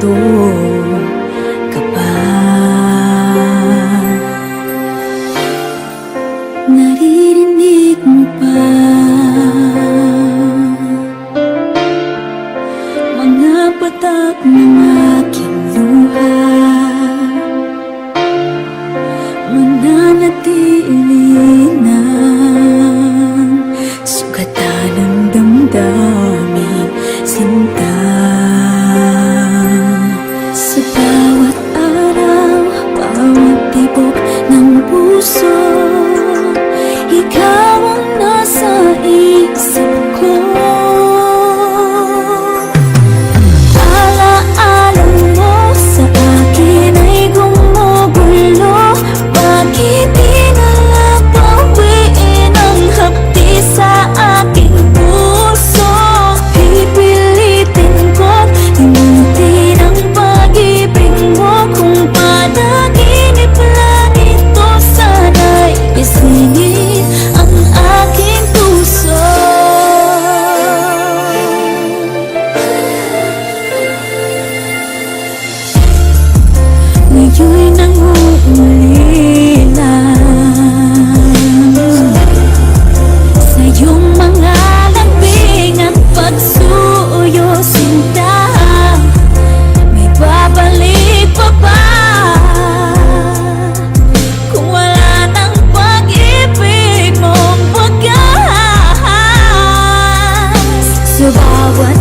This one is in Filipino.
narito ka pa. Naririnig mo pa mga patak ng aking luha, mananatili ng sugatan ng damdamin sinta. Sa bawat araw, bawat tibok ng puso, ikaw ang nasa isip ko. Alaala mo sa akin ay gumugulo. Bakit di na lang bawiin ang hapdi sa aking puso? Pipilitin ko't limutin ang pag-ibig mo. Kung panaginip lang ito, sana'y isingin ang aking puso. Ngayon'y nangungulila sa iyong mga lambing at pagsuyo, sinta. May babalik pa ba kung wala ng pag-ibig mong wagas? Sa bawat